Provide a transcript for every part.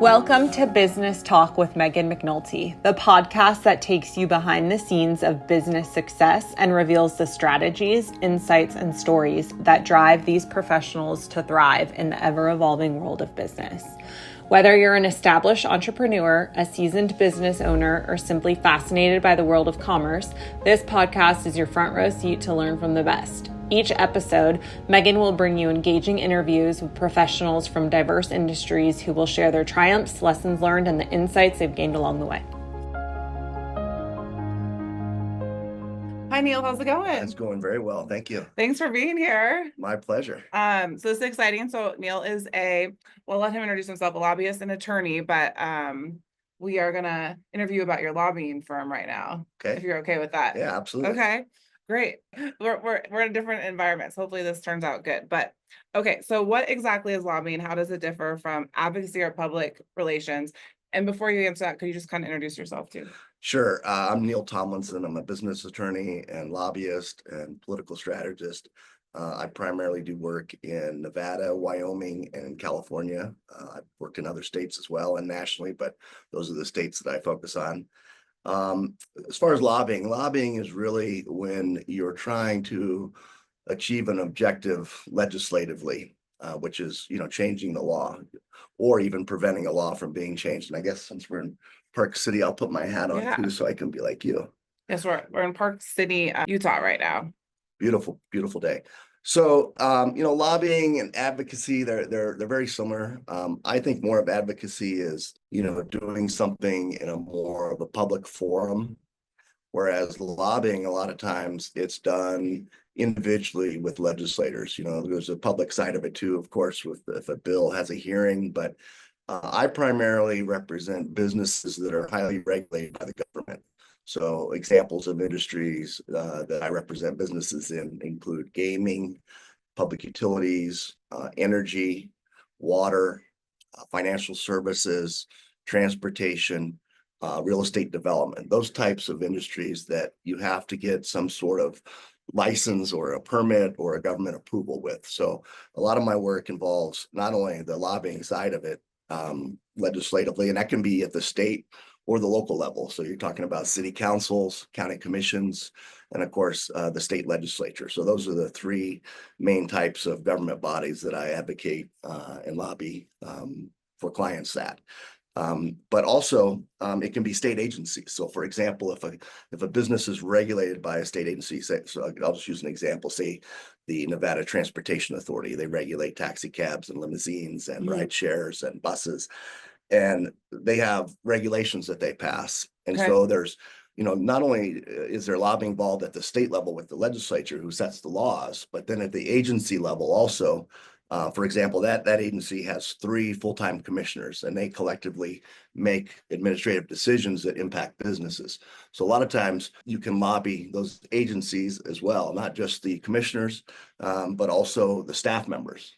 Welcome to Business Talk with Meghan McNulty, the podcast that takes you behind the scenes of business success and reveals the strategies, insights, and stories that drive these professionals to thrive in the ever-evolving world of business. Whether you're an established entrepreneur, a seasoned business owner, or simply fascinated by the world of commerce, this podcast is your front row seat to learn from the best. Each episode, Meghan will bring you engaging interviews with professionals from diverse industries who will share their triumphs, lessons learned, and the insights they've gained along the way. Hi, Neal. How's it going? It's going very well. Thank you. Thanks for being here. My pleasure. So this is exciting. So Neal is well, let him introduce himself, a lobbyist and attorney, but we are going to interview about your lobbying firm right now. Okay. If you're okay with that. Yeah, absolutely. Okay. Great. We're in different environments. Hopefully this turns out good. But okay, so what exactly is lobbying? How does it differ from advocacy or public relations? And before you answer that, could you just kind of introduce yourself too? Sure. I'm Neal Tomlinson. I'm a business attorney and lobbyist and political strategist. I primarily do work in Nevada, Wyoming, and California. I've worked in other states as well and nationally, but those are the states that I focus on. As far as lobbying is really when you're trying to achieve an objective legislatively, which is, changing the law or even preventing a law from being changed. And I guess since we're in Park City, I'll put my hat on too, so I can be like you. Yes, we're in Park City, Utah right now. Beautiful, beautiful day. So, lobbying and advocacy, they're very similar. I think more of advocacy is, doing something in a more of a public forum, whereas lobbying, a lot of times it's done individually with legislators. There's a public side of it too, of course, if a bill has a hearing, but I primarily represent businesses that are highly regulated by the government. So examples of industries that I represent businesses in include gaming, public utilities, energy, water, financial services, transportation, real estate development, those types of industries that you have to get some sort of license or a permit or a government approval with. So a lot of my work involves not only the lobbying side of it legislatively, and that can be at the state or the local level. So you're talking about city councils, county commissions, and of course, the state legislature. So those are the three main types of government bodies that I advocate and lobby for clients at. But also it can be state agencies. So for example, if a business is regulated by a state agency, so I'll just use an example, say the Nevada Transportation Authority, they regulate taxi cabs and limousines and ride shares and buses. And they have regulations that they pass. And so there's, not only is there lobbying involved at the state level with the legislature who sets the laws, but then at the agency level also, for example, that agency has 3 full-time commissioners and they collectively make administrative decisions that impact businesses. So a lot of times you can lobby those agencies as well, not just the commissioners, but also the staff members.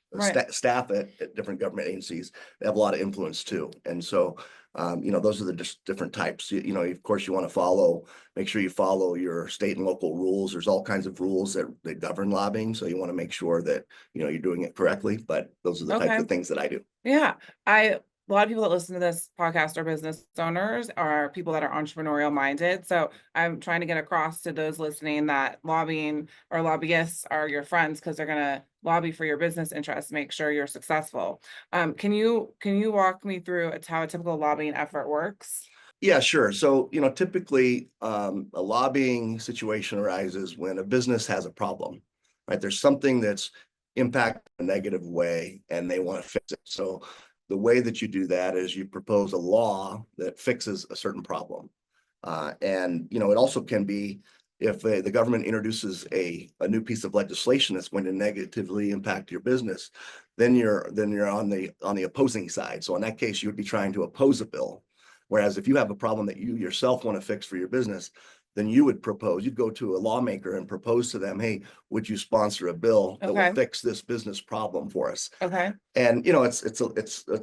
Staff at different government agencies, they have a lot of influence too. And so, those are the different types. Of course, you want to make sure you follow your state and local rules. There's all kinds of rules that govern lobbying. So you want to make sure that, you're doing it correctly, but those are the types of things that I do. Yeah. A lot of people that listen to this podcast are business owners, are people that are entrepreneurial minded. So I'm trying to get across to those listening that lobbying or lobbyists are your friends because they're going to lobby for your business interests, make sure you're successful. Can you walk me through how a typical lobbying effort works? Yeah, sure. So, typically a lobbying situation arises when a business has a problem, right? There's something that's impacted in a negative way and they want to fix it. So the way that you do that is you propose a law that fixes a certain problem. And, it also can be if the government introduces a new piece of legislation that's going to negatively impact your business, then you're on the opposing side. So in that case, you would be trying to oppose a bill. Whereas if you have a problem that you yourself want to fix for your business, then you'd go to a lawmaker and propose to them, hey, would you sponsor a bill that will fix this business problem for us? Okay. And it's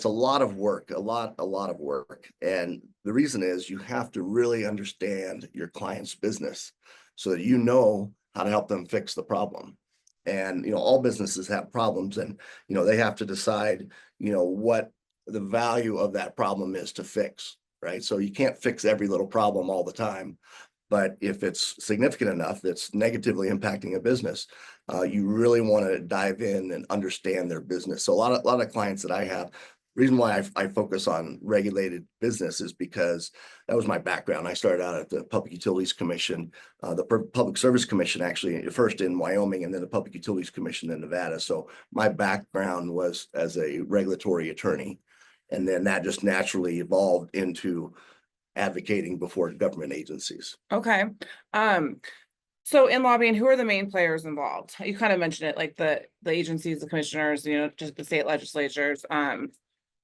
a lot of work, a lot of work. And the reason is you have to really understand your client's business so that you know how to help them fix the problem. And all businesses have problems, and they have to decide what the value of that problem is to fix, right? So you can't fix every little problem all the time. But if it's significant enough that's negatively impacting a business, you really want to dive in and understand their business. So a lot of clients that I have, reason why I focus on regulated business is because that was my background. I started out at the Public Utilities Commission, the Public Service Commission, actually, first in Wyoming, and then the Public Utilities Commission in Nevada. So my background was as a regulatory attorney. And then that just naturally evolved into advocating before government agencies. Okay. So in lobbying, who are the main players involved? You kind of mentioned it, like the agencies, the commissioners, just the state legislatures,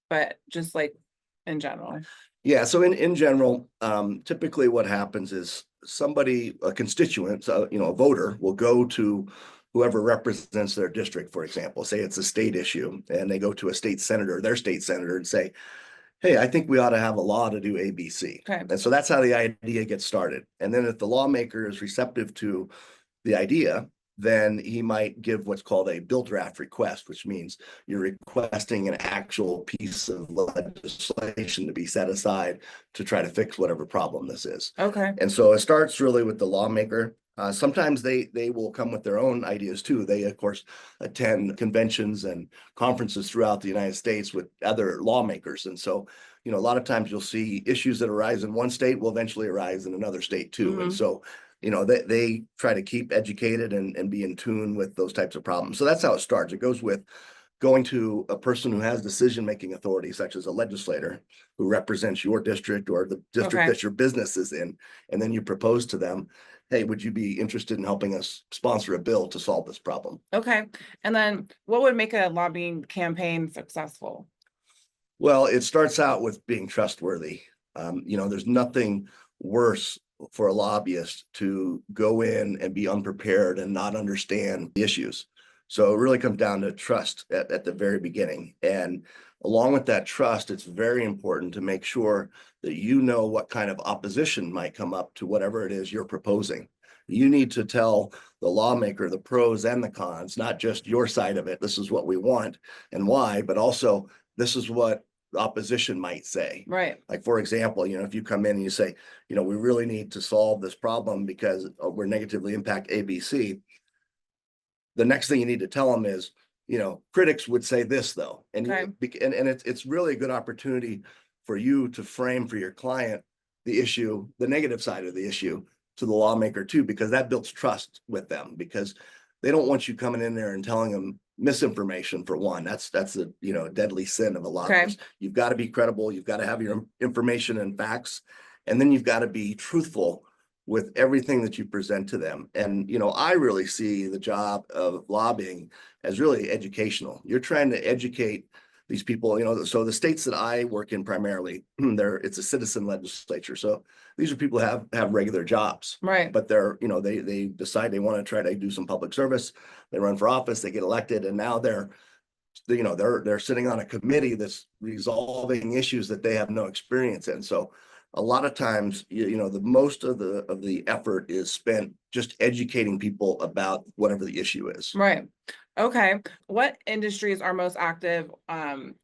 but just like in general. Yeah, so in general, typically what happens is a constituent, a voter will go to whoever represents their district, for example. Say it's a state issue, and they go to a state senator, their state senator, and say, hey, I think we ought to have a law to do ABC. Okay. And so that's how the idea gets started. And then if the lawmaker is receptive to the idea, then he might give what's called a bill draft request, which means you're requesting an actual piece of legislation to be set aside to try to fix whatever problem this is. Okay. And so it starts really with the lawmaker. Sometimes they will come with their own ideas too. They, of course, attend conventions and conferences throughout the United States with other lawmakers. And so, a lot of times you'll see issues that arise in one state will eventually arise in another state too. Mm-hmm. And so, they try to keep educated and be in tune with those types of problems. So that's how it starts. It goes with going to a person who has decision-making authority, such as a legislator who represents your district or the district that your business is in. And then you propose to them, hey, would you be interested in helping us sponsor a bill to solve this problem? Okay. And then what would make a lobbying campaign successful? Well, it starts out with being trustworthy. There's nothing worse for a lobbyist to go in and be unprepared and not understand the issues. So it really comes down to trust at the very beginning. And along with that trust, it's very important to make sure that you know what kind of opposition might come up to whatever it is you're proposing. You need to tell the lawmaker the pros and the cons, not just your side of it. This is what we want and why, but also this is what opposition might say. Right. Like, for example, if you come in and you say, we really need to solve this problem because we're negatively impact ABC. The next thing you need to tell them is, critics would say this though. And, it's really a good opportunity for you to frame for your client the issue, the negative side of the issue to the lawmaker too, because that builds trust with them, because they don't want you coming in there and telling them misinformation for one. That's a deadly sin of a lobbyist. You've got to be credible. You've got to have your information and facts, and then you've got to be truthful with everything that you present to them. And I really see the job of lobbying as really educational. You're trying to educate these people. So the states that I work in primarily, it's a citizen legislature. So these are people who have regular jobs, right? But they're they decide they want to try to do some public service. They run for office, they get elected, and now they're sitting on a committee that's resolving issues that they have no experience in. So a lot of times, the most of the effort is spent just educating people about whatever the issue is. Right. Okay. What industries are most active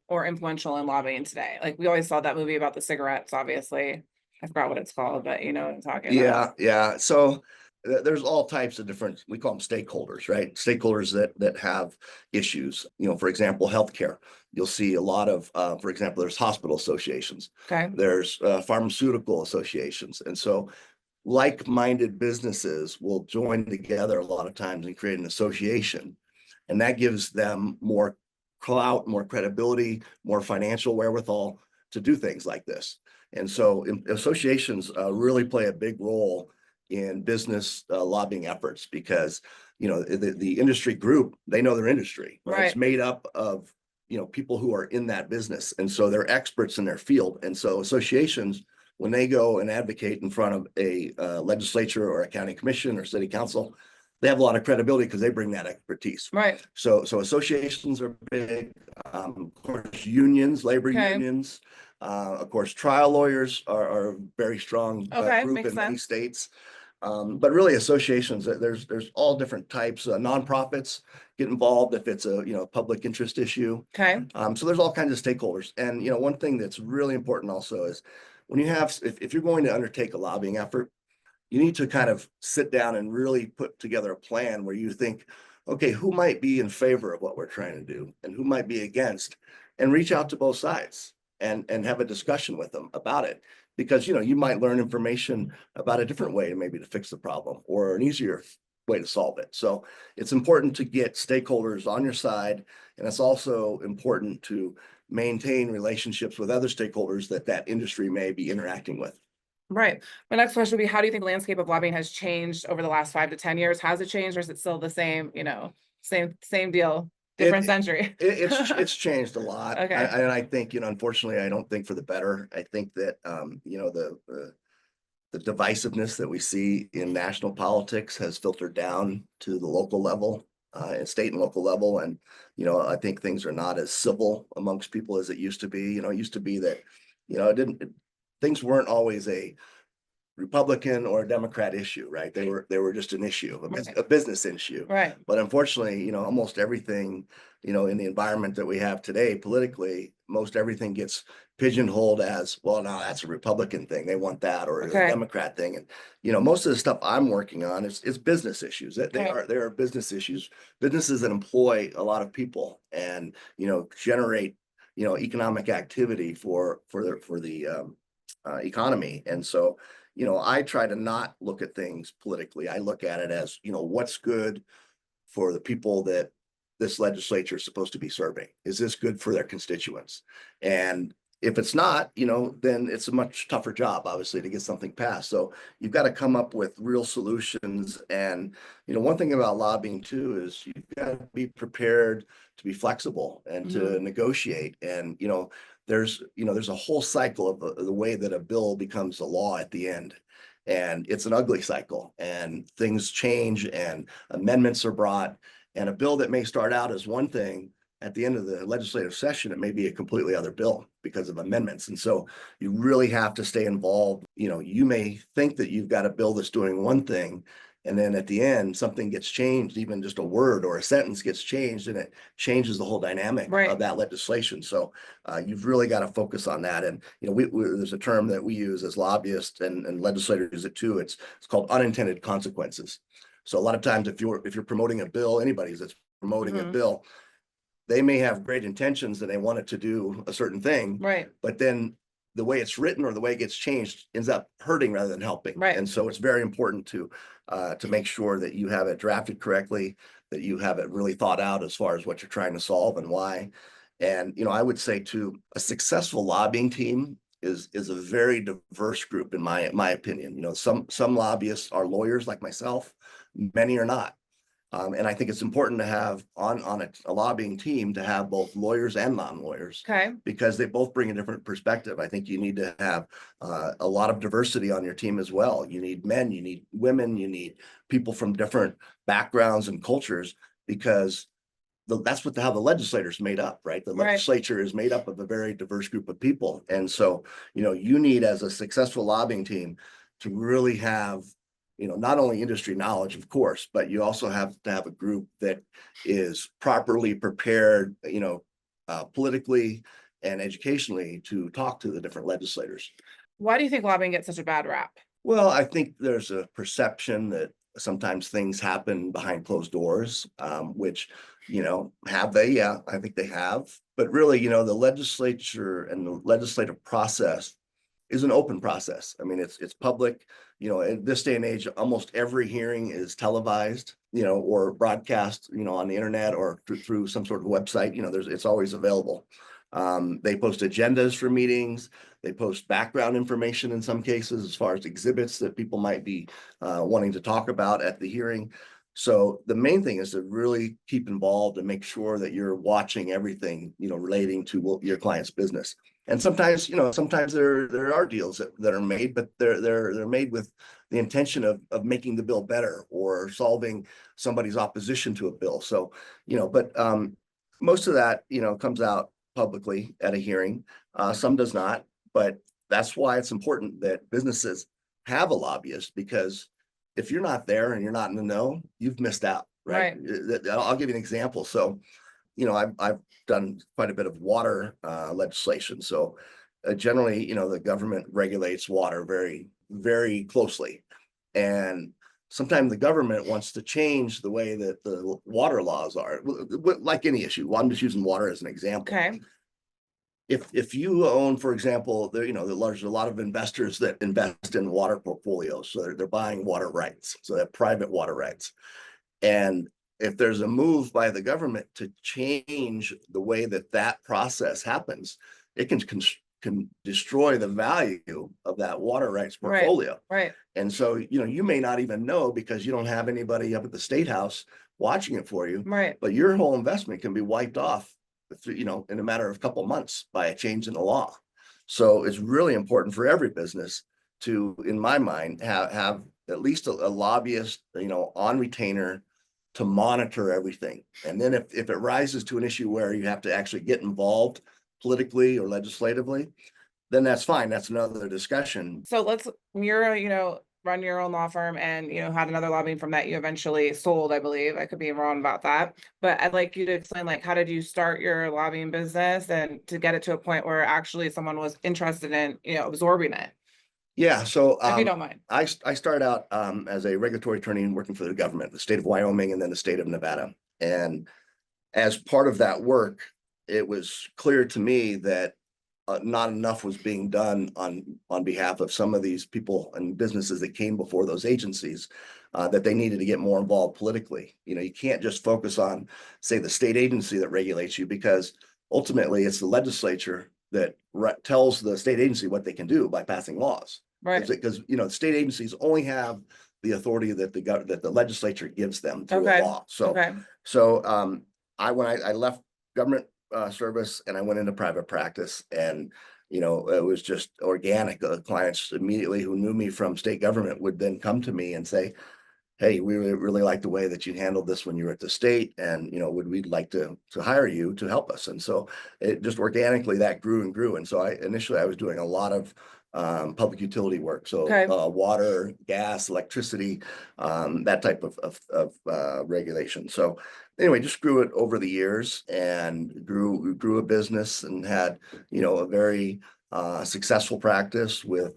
or influential in lobbying today? Like, we always saw that movie about the cigarettes, obviously. I forgot what it's called, but you know what I'm talking about. Yeah. So there's all types of different, we call them stakeholders, right? Stakeholders that have issues. For example, healthcare. You'll see a lot of, for example, there's hospital associations. Okay. There's pharmaceutical associations. And so like-minded businesses will join together a lot of times and create an association. And that gives them more clout, more credibility, more financial wherewithal to do things like this. And so associations really play a big role in business lobbying efforts, because the industry group, they know their industry, right? It's made up of people who are in that business, and so they're experts in their field. And so associations, when they go and advocate in front of a legislature or a county commission or city council, they have a lot of credibility because they bring that expertise. Right. So associations are big. Of course, unions, labor unions. Of course, trial lawyers are a very strong group in many states. But really associations, there's all different types. Nonprofits get involved if it's a, public interest issue. Okay. So there's all kinds of stakeholders. And, one thing that's really important also is when you have, if you're going to undertake a lobbying effort, you need to kind of sit down and really put together a plan where you think, okay, who might be in favor of what we're trying to do and who might be against, and reach out to both sides and have a discussion with them about it. Because, you might learn information about a different way maybe to fix the problem or an easier way to solve it. So it's important to get stakeholders on your side. And it's also important to maintain relationships with other stakeholders that industry may be interacting with. Right. My next question would be, how do you think the landscape of lobbying has changed over the last 5 to 10 years? Has it changed, or is it still the same, same deal, different century? It's changed a lot. Okay. And I think, unfortunately, I don't think for the better. I think that, the divisiveness that we see in national politics has filtered down to the local level, and state and local level. And, I think things are not as civil amongst people as it used to be. It used to be that, things weren't always a Republican or a Democrat issue, right? They were just an issue, a business issue. Right. But unfortunately, almost everything, in the environment that we have today politically, most everything gets pigeonholed as, well, no, that's a Republican thing. They want that, or it's a Democrat thing. And, most of the stuff I'm working on is business issues. They are business issues, businesses that employ a lot of people and, generate, economic activity for the economy. And so, I try to not look at things politically. I look at it as, what's good for the people that this legislature is supposed to be serving. Is this good for their constituents? And if it's not, then it's a much tougher job, obviously, to get something passed. So you've got to come up with real solutions. And, one thing about lobbying too is you've got to be prepared to be flexible and to negotiate. And, there's a whole cycle of the way that a bill becomes a law at the end. And it's an ugly cycle, and things change and amendments are brought, and a bill that may start out as one thing at the end of the legislative session, it may be a completely other bill because of amendments. And so you really have to stay involved. You may think that you've got a bill that's doing one thing, and then at the end, something gets changed, even just a word or a sentence gets changed, and it changes the whole dynamic of that legislation. So you've really got to focus on that. And, there's a term that we use as lobbyists, and legislators use it too. It's called unintended consequences. So a lot of times if you're promoting a bill, anybody that's promoting a bill, they may have great intentions and they want it to do a certain thing, right? But then the way it's written or the way it gets changed ends up hurting rather than helping. Right. And so it's very important to make sure that you have it drafted correctly, that you have it really thought out as far as what you're trying to solve and why. And, I would say too, a successful lobbying team is a very diverse group in my opinion. Some lobbyists are lawyers like myself, many are not. And I think it's important to have on a lobbying team to have both lawyers and non-lawyers, because they both bring a different perspective. I think you need to have a lot of diversity on your team as well. You need men, you need women, you need people from different backgrounds and cultures, because that's how the legislator's made up, right? The legislature is made up of a very diverse group of people. And so, you need, as a successful lobbying team, to really have not only industry knowledge, of course, but you also have to have a group that is properly prepared, politically and educationally to talk to the different legislators. Why do you think lobbying gets such a bad rap? Well, I think there's a perception that sometimes things happen behind closed doors, which, have they? Yeah, I think they have. But really, the legislature and the legislative process is an open process. I mean, it's public. In this day and age, almost every hearing is televised, or broadcast, on the internet or through some sort of website. It's always available. They post agendas for meetings. They post background information in some cases, as far as exhibits that people might be wanting to talk about at the hearing. So the main thing is to really keep involved and make sure that you're watching everything, relating to your client's business. And sometimes, sometimes there are deals that are made, but they're made with the intention of making the bill better or solving somebody's opposition to a bill. So, but most of that, comes out publicly at a hearing. Some does not, but that's why it's important that businesses have a lobbyist, because if you're not there and you're not in the know, you've missed out, right? I'll give you an example. So, I've done quite a bit of water legislation. So generally, the government regulates water very, very closely. And sometimes the government wants to change the way that the water laws are, like any issue. Well, I'm just using water as an example. Okay. If you own, for example, there's a lot of investors that invest in water portfolios. So they're buying water rights. So they have private water rights. And if there's a move by the government to change the way that process happens, it can destroy the value of that water rights portfolio. Right. And so, you may not even know because you don't have anybody up at the State House watching it for you. Right. But your whole investment can be wiped off, in a matter of a couple of months by a change in the law. So it's really important for every business to, in my mind, have at least a lobbyist, on retainer to monitor everything. And then if it rises to an issue where you have to actually get involved politically or legislatively, then that's fine. That's another discussion. So you're, run your own law firm and, had another lobbying firm that you eventually sold, I believe. I could be wrong about that. But I'd like you to explain, how did you start your lobbying business and to get it to a point where actually someone was interested in, absorbing it? Yeah. So if you don't mind. I started out as a regulatory attorney working for the government, the state of Wyoming, and then the state of Nevada. And as part of that work, it was clear to me that not enough was being done on behalf of some of these people and businesses that came before those agencies, that they needed to get more involved politically. You can't just focus on, say, the state agency that regulates you, because ultimately it's the legislature that tells the state agency what they can do by passing laws. Right. Because the state agencies only have the authority that the legislature gives them through a law. So when I left government service and I went into private practice, and it was just organic. Clients immediately who knew me from state government would then come to me and say, hey, we really like the way that you handled this when you were at the state, and we'd like to hire you to help us. And so it just organically that grew and grew. And so initially I was doing a lot of public utility work, so water, gas, electricity, that type of regulation. So anyway, just grew it over the years and grew a business and had a very successful practice with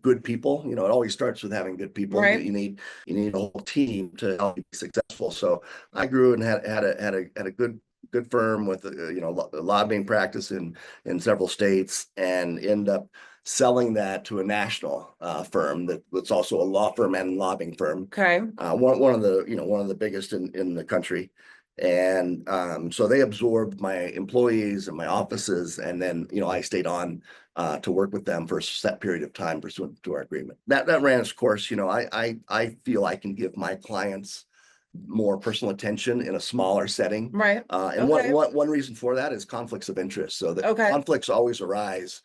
good people. It always starts with having good people. Right. You need a whole team to help you be successful. So I grew and had a good firm with a lobbying practice in several states, and end up selling that to a national firm that's also a law firm and lobbying firm. Okay. One of the biggest in the country. And so they absorbed my employees and my offices, and then I stayed on to work with them for a set period of time pursuant to our agreement. That ran its course. I feel I can give my clients more personal attention in a smaller setting. Right. And one reason for that is conflicts of interest. So the conflicts always arise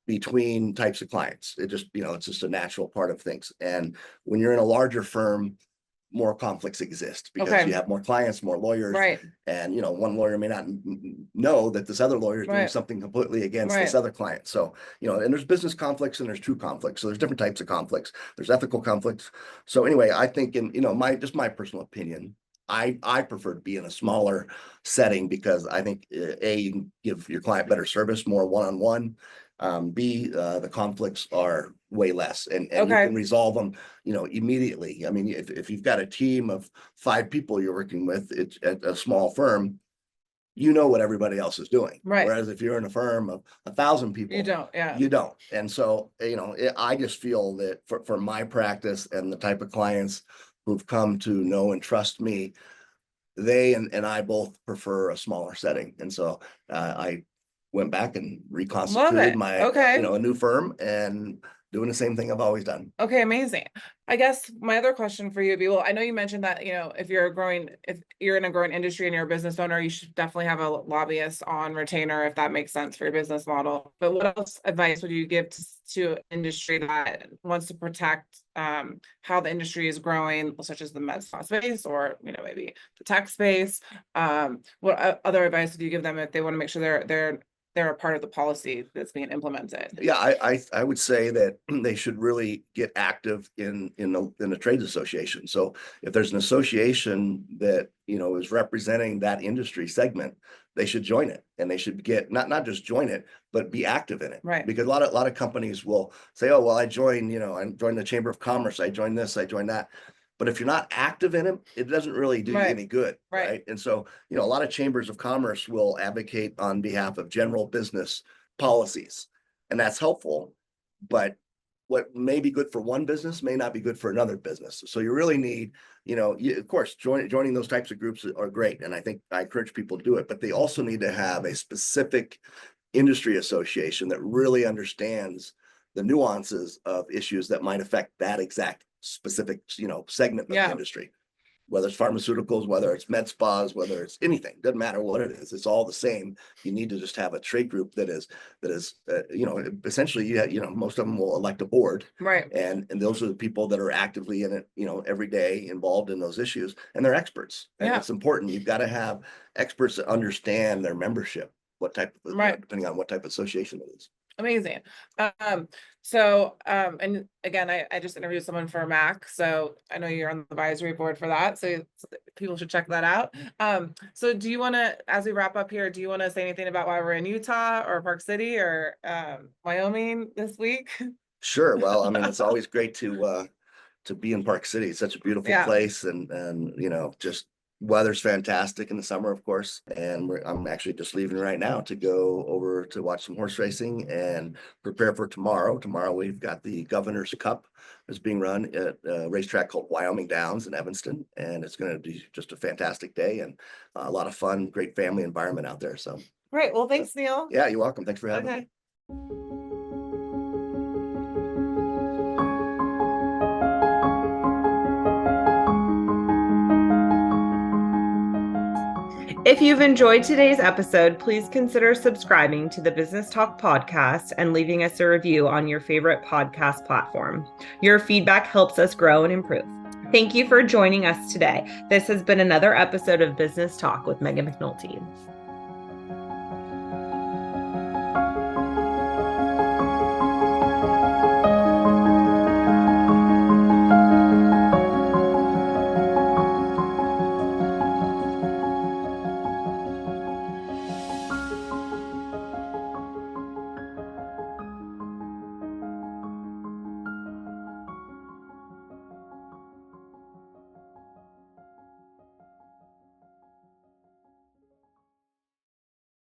between types of clients. It's just a natural part of things. And when you're in a larger firm, more conflicts exist because you have more clients, more lawyers, right? And one lawyer may not know that this other lawyer is doing something completely against this other client. So and there's business conflicts and there's true conflicts. So there's different types of conflicts. There's ethical conflicts. So anyway, I think my personal opinion, I prefer to be in a smaller setting because I think you can give your client better service, more one-on-one. B, the conflicts are way less, and you can resolve them, immediately. I mean, if you've got a team of 5 people you're working with, it's at a small firm, what everybody else is doing. Right. Whereas if you're in a firm of 1,000 people, you don't. Yeah. You don't. And so, I just feel that for my practice and the type of clients who've come to know and trust me, they and I both prefer a smaller setting. And so I went back and reconstituted my, a new firm and doing the same thing I've always done. Okay, amazing. I guess my other question for you would be, well, I know you mentioned that, if you're in a growing industry and you're a business owner, you should definitely have a lobbyist on retainer if that makes sense for your business model. But what else advice would you give to industry that wants to protect how the industry is growing, such as the med spa space or, maybe the tech space? What other advice would you give them if they want to make sure they're they're a part of the policy that's being implemented. Yeah, I would say that they should really get active in a trades association. So if there's an association that, you know, is representing that industry segment, they should join it, and they should get not just join it, but be active in it. Right. Because a lot of companies will say, oh, well, I joined the Chamber of Commerce, I joined this, I joined that. But if you're not active in it doesn't really do you any good. Right. And so, you know, a lot of chambers of commerce will advocate on behalf of general business policies, and that's helpful. But what may be good for one business may not be good for another business. So you really need, you know, of course, joining those types of groups are great. And I think I encourage people to do it, but they also need to have a specific industry association that really understands the nuances of issues that might affect that exact specific, you know, segment of the industry, whether it's pharmaceuticals, whether it's med spas, whether it's anything, doesn't matter what it is, it's all the same. You need to just have a trade group that is you know, essentially, you know, most of them will elect a board, right? And those are the people that are actively in it, you know, every day involved in those issues, and they're experts. And it's important. You've got to have experts that understand their membership, what type of, depending on what type of association it is. Amazing. And again, I just interviewed someone for MAAC, so I know you're on the advisory board for that, so people should check that out. So do you want to, as we wrap up here, do you want to say anything about why we're in Utah or Park City or Wyoming this week? Sure. Well, I mean, it's always great to be in Park City. It's such a beautiful place, and you know, just weather's fantastic in the summer, of course. And I'm actually just leaving right now to go over to watch some horse racing and prepare for tomorrow. Tomorrow we've got the Governor's Cup that's being run at a racetrack called Wyoming Downs in Evanston, and it's going to be just a fantastic day and a lot of fun, great family environment out there. So great. Well, thanks, Neal. Yeah, you're welcome. Thanks for having me. If you've enjoyed today's episode, please consider subscribing to the Business Talk podcast and leaving us a review on your favorite podcast platform. Your feedback helps us grow and improve. Thank you for joining us today. This has been another episode of Business Talk with Meghan McNulty.